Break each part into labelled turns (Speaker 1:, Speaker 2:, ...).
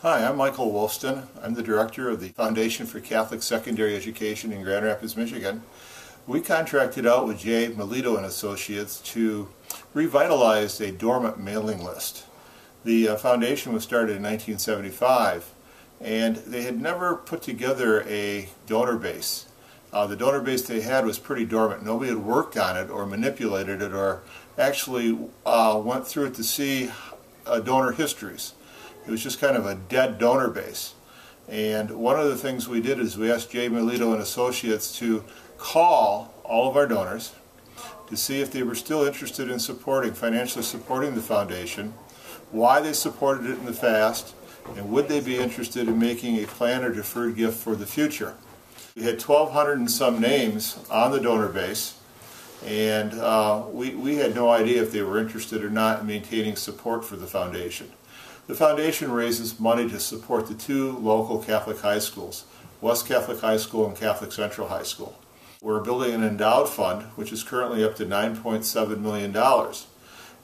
Speaker 1: Hi, I'm Michael Wolfston. I'm the director of the Foundation for Catholic Secondary Education in Grand Rapids, Michigan. We contracted out with J. Milito and Associates to revitalize a dormant mailing list. The foundation was started in 1975, and they had never put together a donor base. The donor base they had was pretty dormant. Nobody had worked on it or manipulated it or actually went through it to see donor histories. It was just kind of a dead donor base. And one of the things we did is we asked J. Milito and Associates to call all of our donors to see if they were still interested in financially supporting the foundation, why they supported it in the past, and would they be interested in making a plan or deferred gift for the future. We had 1,200 and some names on the donor base, and we had no idea if they were interested or not in maintaining support for the foundation. The foundation raises money to support the two local Catholic high schools, West Catholic High School and Catholic Central High School. We're building an endowed fund, which is currently up to $9.7 million.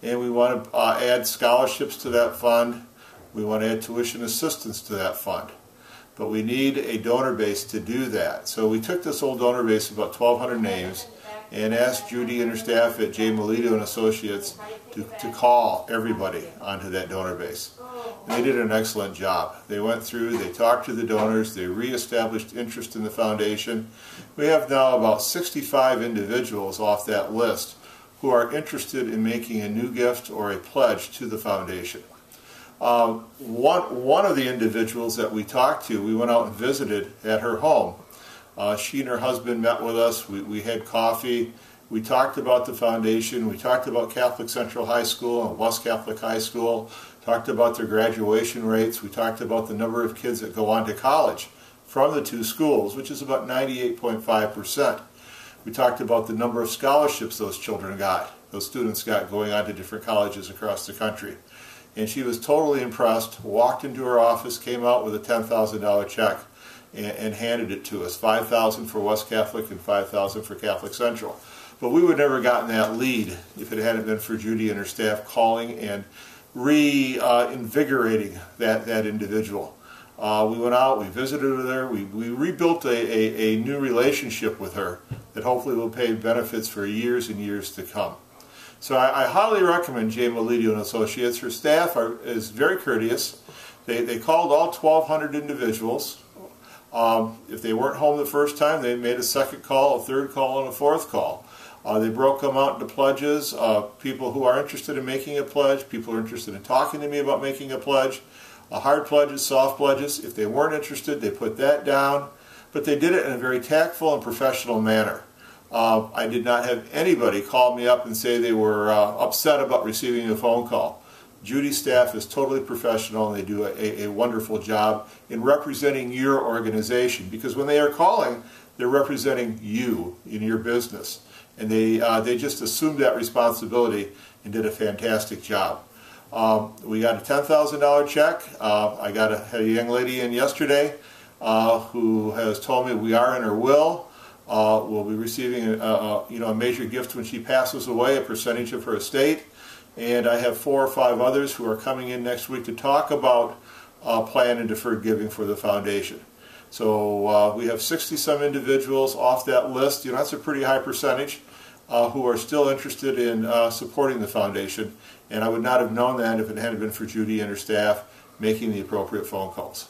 Speaker 1: And we want to add scholarships to that fund. We want to add tuition assistance to that fund. But we need a donor base to do that. So we took this old donor base of about 1,200 names and asked Judy and her staff at J. Milito and Associates to call everybody onto that donor base. And they did an excellent job. They went through, they talked to the donors, they reestablished interest in the foundation. We have now about 65 individuals off that list who are interested in making a new gift or a pledge to the foundation. One of the individuals that we talked to, we went out and visited at her home. She and her husband met with us. We had coffee. We talked about the foundation. We talked about Catholic Central High School and West Catholic High School. Talked about their graduation rates. We talked about the number of kids that go on to college from the two schools, which is about 98.5%. We talked about the number of scholarships those children got, those students got going on to different colleges across the country. And she was totally impressed, walked into her office, came out with a $10,000 check and handed it to us, $5,000 for West Catholic and $5,000 for Catholic Central. But we would never have gotten that lead if it hadn't been for Judy and her staff calling and reinvigorating that individual. We went out, we visited with her, we rebuilt a new relationship with her that hopefully will pay benefits for years and years to come. So I highly recommend J. Milito and Associates. Her staff is very courteous. They called all 1,200 individuals. If they weren't home the first time, they made a second call, a third call, and a fourth call. They broke them out into pledges. People who are interested in making a pledge, people who are interested in talking to me about making a pledge, hard pledges, soft pledges. If they weren't interested, they put that down. But they did it in a very tactful and professional manner. I did not have anybody call me up and say they were upset about receiving a phone call. Judy's staff is totally professional, and they do a wonderful job in representing your organization, because when they are calling, they're representing you in your business. And they just assumed that responsibility and did a fantastic job. We got a $10,000 check. I had a young lady in yesterday who has told me we are in her will. We'll be receiving a major gift when she passes away, a percentage of her estate. And I have 4 or 5 others who are coming in next week to talk about plan and deferred giving for the foundation. So we have 60-some individuals off that list. That's a pretty high percentage who are still interested in supporting the foundation. And I would not have known that if it hadn't been for Judy and her staff making the appropriate phone calls.